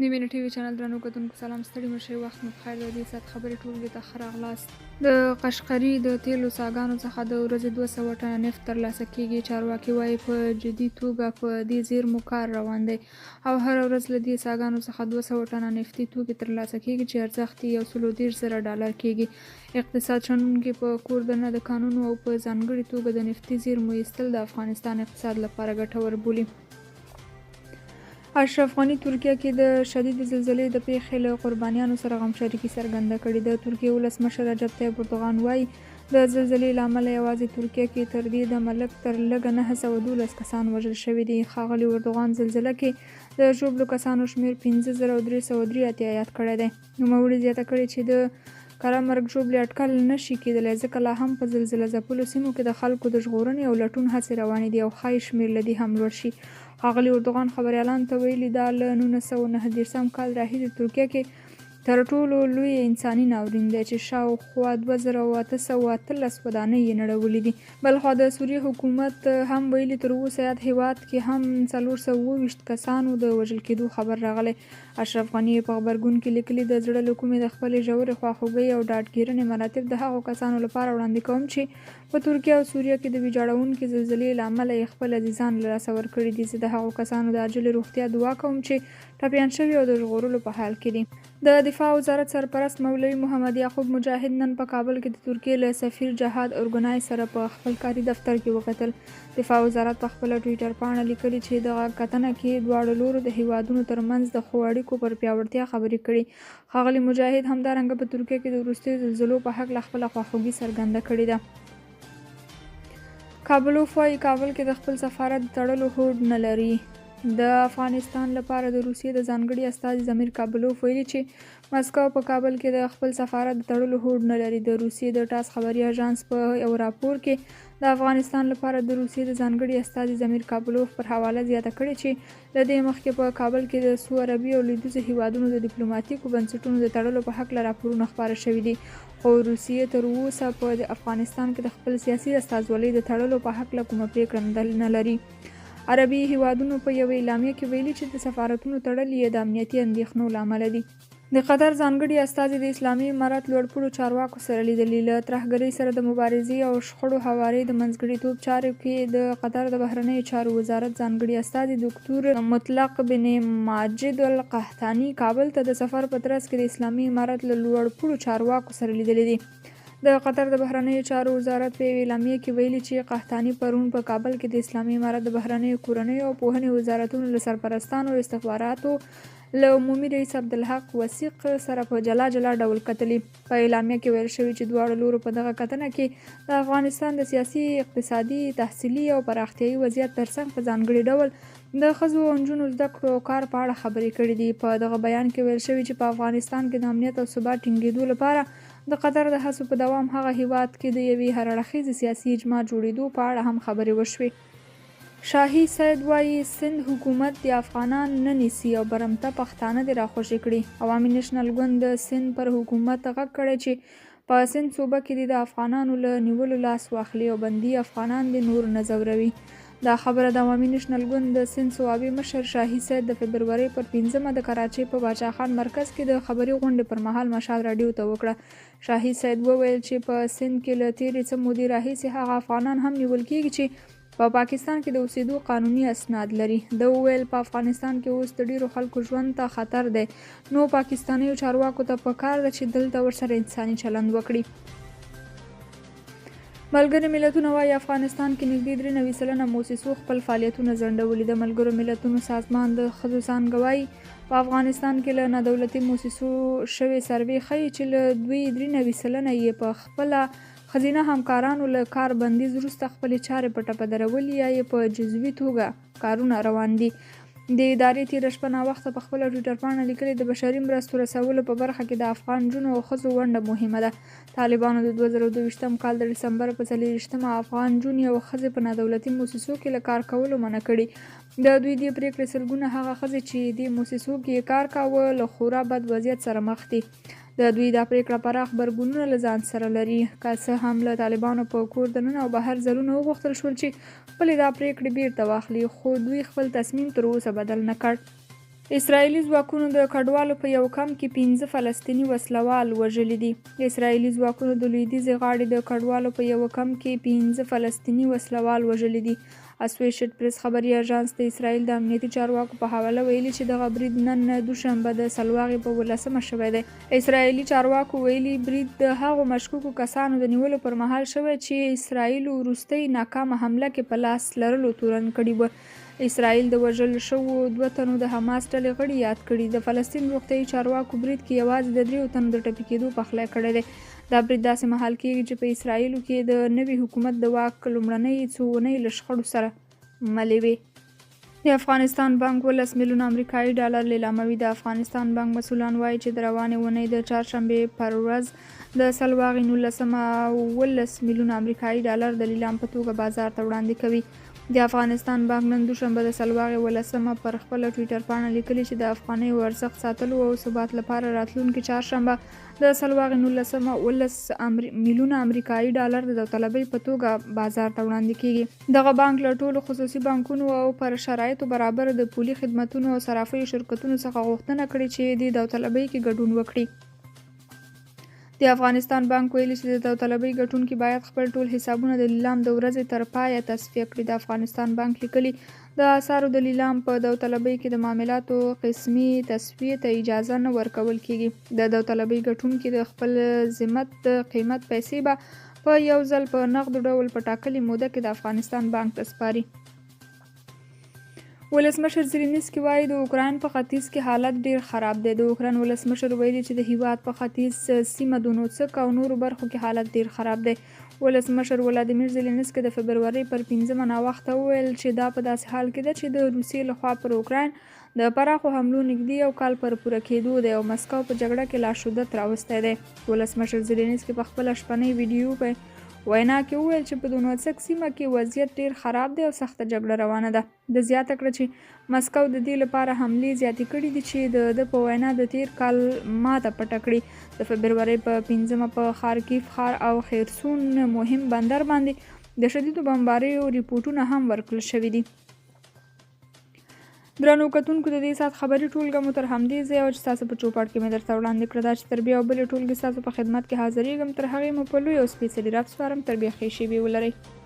د مینه ټي وي چینل درنو کتونکو سلام، ستړي مشئ، وخت مو پخیر. د دې ساعت خبرې ټولګي ته ښه راغلاست. د قشقري د تیلو څاګانو څخه د ورځې 200 ټنه نفت ترلاسه کیږي. چارواکي وایي په جدي توګه په دې زیرمو کار روان دی او هره ورځ له دې څاګانو څخه 200 ټنه نفتي توکي ترلاسه کیږي چې ارزښت یې $130,000 کیږي. اقتصاد شنونکي په کور دننه د کانونو او په ځانګړې توګه د نفتي زیرمو ایستل د افغانستان اقتصاد لپاره ګټور بولي. اشرف غني ترکیه کې د شدید زلزلې د پیښې له قربانیانو سره غمشریکي څرګنده کړې. د ترکیې ولسمشر رجب طیب اردوغان وایي د زلزلې له امله یوازې ترکیه کې تر دې دمه لږ تر لږه 912 کسان وژل شوي دي. ښاغلي اردوغان زلزله کې د ژوبلو کسانو شمېر 15383 یاد کړی دی. نوموړي زیاته کړې چې د کره مرګ ژوبلې اټکل نشي کېدلی ځکه لا هم په زلزله ځپلو سیمو کې د خلکو د ژغورنې او لټون هڅې روانې دي او ښایي شمېر له دې هم لوړ شي. ښاغلي اردوغان خبریالانو ته ویلي دا له 1939 کال راهیسې ترکیه کې تر ټولو لوی انساني ناورین دی چې شاوخوا 2813 ودانۍ یې نړولې دي. بلخوا د سوریې حکومت هم ویلي تر اوسه یاد هیواد کې هم 422 کسانو د وژل کېدو خبر راغلی. اشرف غني په غبرګون کې لیکلي د زړه له کومې د خپلې ژورې خواخوږۍ او ډاډګیرنې مراتب د هغو کسانو لپاره وړاندې کوم چې په ترکیه او سوریه کې د ویجاړونکې زلزلې له امله یې خپل عزیزان له لاسه ورکړي دي. زه د هغو کسانو د عاجلې روغتیا دعا کوم چې ټپیان شوي او د ژغورلو په حال کې دي. د دفاع وزارت سرپرست مولوي محمد یعقوب مجاهد نن په کابل کې د ترکیې له سفیر جهاد اورګنای سره په خپل کاري دفتر کې وکتل. دفاع وزارت په خپله ټویټر پاڼه لیکلي چې دغه کتنه کې دواړو لورو د هیوادونو ترمنځ د ښو اړیکو پر پیاوړتیا خبرې کړي. ښاغلي مجاهد همدارنګه په ترکیه کې د وروستیو زلزلو په هکله خپله خواخوږي څرګنده کړې ده. کابلوف وایي کابل کې د خپل سفارت د تړلو هوډ نه لري. د افغانستان لپاره د روسیې د ځانګړي استازي ضمیر کابلوف ویلي چې مسکو په کابل کې د خپل سفارت د تړلو هوډ نه لري. د روسیې د ټاس خبري اژانس په یو راپور کې د افغانستان لپاره د روسیې د ځانګړي استازي ضمیر کابلوف پر حواله زیاته کړې چې له دې مخکې په کابل کې د سویې عربي او لویدیځو هیوادونو د ډیپلوماتیکو بنسټونو د تړلو په هکله راپورونه خپاره شوي دي، خو روسیې تر اوسه په افغانستان کې د خپل سیاسي استازولۍ د تړلو په هکله کومه پریکړه نه لري. عربي هیوادونو په یوه اعلامیه کې ویلي چې د سفارتونو تړل یې د امنیتي اندېښنو له امله دي. د قطر ځانګړي استازي د اسلامي امارت لوړپوړو چارواکو سره لیدلي. له ترهګرۍ سره د مبارزې او شخړو هوارۍ د منځګړیتوب چارو کې د قطر د بهرنیو چارو وزارت ځانګړي استازي ډاکټر مطلق بن ماجد القحطاني کابل ته د سفر په ترڅ کې د اسلامي امارت له لوړپوړو چارواکو سره لیدلي دي. د قطر د بهرنیو چارو وزارت په یوه اعلامیه کې ویلي چې قحطاني پرون په کابل کې د اسلامي امارت د بهرنیو کورنیو او پوهنې وزارتونو له سرپرستانو او استخباراتو له عمومي رئیس عبدالحق وثیق سره په جلا جلا ډول کتلي. په اعلامیه کې ویل شوي چې دواړو لورو په دغه کتنه کې د افغانستان د سیاسي، اقتصادي، تحصیلي او پراختیایي وضعیت ترڅنګ په ځانګړي ډول د ښځو او نجونو زده کړو او کار په اړه خبرې کړې دي. په دغه بیان کې ویل شوي چې په افغانستان کې د امنیت او ثبات ټینګېدو لپاره د قطر د هڅو په دوام هغه هیواد کې د یوې هراړخیزې سیاسي اجماع جوړېدو په اړه هم خبرې وشوې. شاهي سید وایي سند حکومت د افغانان نه نیسي او برمته پښتانه دې راخوشي کړي. عوامي نېشنل ګوند د سند پر حکومت غږ کړی چې په سند صوبه کې د افغانانو له نیولو لاس واخلي او بندي افغانان دې نور نه ځوروي. دا خبره د عوامي نېشنل ګوند د سند صوابي مشر شاهي سید د فبرورۍ پر 5 د کراچۍ په باچا خان مرکز کې د خبري غونډې پر مهال مشال راډیو ته وکړه. شاهي سید وویل چې په سند کې له تېرې څه مودې راهیسې هغه افغانان هم نیول کېږي چې په پاکستان کې د اوسېدو قانوني اسناد لري. ده وویل په افغانستان کې اوس د ډېرو خلکو ژوند ته خطر دی، نو پاکستانیو چارواکو ته پکار ده چې دلته ورسره انساني چلند وکړي. ملګري ملتونه وایي افغانستان کې نږدې 93 سلنه موسسو خپل فعالیتونه ځنډولي. د ملګرو ملتونو سازمان د ښځو څانګه وایي په افغانستان کې له نادولتي موسسو شوې سروې ښیي چې له 93 سلنه یې په خپله ښځینه همکارانو له کار بندیز وروسته خپلې چارې په ټپه درولي یا یې په جزوي توګه کارونه روان دي. د ادارې تېره شپه ناوخته په خپله ټویټر پاڼه لیکلي د بشري مرستو رسولو په برخه کې د افغان نجونو او ښځو ونډه مهمه ده. طالبانو د 2022 کال د ډسمبر په 24 افغان نجونې او ښځې په نادولتي موسسو کې له کار کولو منع کړي. د دوی دې پرېکړې سلګونه هغه ښځې چې دې موسسو کې کار کاوه له خورا بد وضعیت سره مخ دي. د دوی دا پرېکړه پراخ غبرګونونه له ځان سره لري. که څه هم له طالبانو په کور دننه او بهر ځلونه وغوښتل شول چې خپلې دا پرېکړې بیرته واخلي، خو دوی خپل تصمیم تر اوسه بدل نه کړ. اسرائیلي ځواکونو د کډوالو په یو کمپ کې 15 فلسطیني وسلوال وژلي دي. اسرائیلي ځواکونو د لویدیځې غاړې د کډوالو په یو کمپ کې 15 فلسطیني وسلوال وژلي دي. اسوشیټ پریس خبري اژانس د اسرائیل د امنیتي چارواکو په حواله ویلي چې دغه برید نن دوشنبه د سلواغې په 18 شوی دی. اسرائیلي چارواکو ویلي برید د هغو مشکوکو کسانو د نیولو پر مهال شوی چې اسرائیل وروستۍ ناکامه حمله کې په لاس لرلو تورن کړي وو. اسرائیل د وژل شوو 2 تنو د حماس ډلې غړي یاد کړي. د فلسطین روغتیايي چارواکو برید کې یوازې د 3 تنو د ټپي کېدو پخلی کړی دی. دا برید داسې مهال کېږي چې په اسرائیلو کې د نوي حکومت د واک لومړنۍ څو اونۍ له شخړو سره ملې وې. د افغانستان بانک 18 میلیونه امریکایي ډالر لیلاموي. د افغانستان بانک مسؤلان وایي چې د روانې اونۍ د چهارشنبې پر ورځ د سلواغې 19 میلیونه امریکایي ډالر د لیلام په توګه بازار ته وړاندې کوي. د افغانستان بانک نن دوشنبه د سلواغې 18 پر خپله ټویټر پاڼه لیکلي چې د افغانیو ارزښت ساتلو او ثبات لپاره راتلونکي چهارشنبه د سلواغې 19 میلیونه امریکایي ډالر د داوطلبۍ په توګه بازار ته وړاندې کیږي. دغه بانک له ټولو خصوصي بانکونو او پر شرایطو برابر د پولي خدمتونو او صرافیو شرکتونو څخه غوښتنه کړې چې د داوطلبۍ کې ګډون وکړي. د افغانستان بانک ویلي چې د داوطلبۍ ګټونکي باید خپل ټول حسابونه د لیلام د ورځې تر پایه تصفیه کړي. د افغانستان بانک لیکلي د اسعارو د لیلام په داوطلبۍ کې د معاملاتو قسمي تصفیې ته اجازه نه ورکول کیږي. د داوطلبۍ ګټونکي د خپل ذمت د قیمت پیسې به په یو ځل په نغدو ډول په ټاکلې موده کې د افغانستان بانک ته سپاري. ولسمشر زیلینسکي وایي د اوکراین په ختیځ کې حالت ډیر خراب دی. د اوکراین ولسمشر ویلي چې د هیواد په ختیځ سیمه دونیتسک او نورو برخو کې حالت ډیر خراب دی. ولسمشر ولادیمیر زیلینسکي د فبرورۍ پر 15 ناوخته وویل چې دا په داسې حال کې ده چې د روسیې لخوا پر اوکراین د پراخو حملو نږدې یو کال پر پوره کېدو دی او مسکو په جګړه کې لا شدت راوستی دی. ولسمشر زیلینسکي په خپله شپنۍ ویډیو په وینا کې وویل چې په دونیتسک سیمه کې وضعیت ډیر خراب دی او سخته جګړه روانه ده. د زیاته کړه چې مسکو د دې لپاره حملې زیاتې کړي دي چې د په وینا د تیر کال ماته پټه کړي. د فبرورۍ په 15 په خارکیف ښار او خیرسون مهم بندر باندې د شدیدو بمباریو ریپورټونه هم ورکړل شوي دي. درنو کتونکو د دې ساعت خبري ټولګه مو تر همدې ځایه وه چې ستاسو په چوپړ کې مې درته وړاندې کړه. دا چې تر بیا او بلې ټولګې ستاسو په خدمت کې حاضرېږم. تر هغې مو په لوی او سپېڅلي رب سپارم. تر بیا ښې شېبې ولرئ.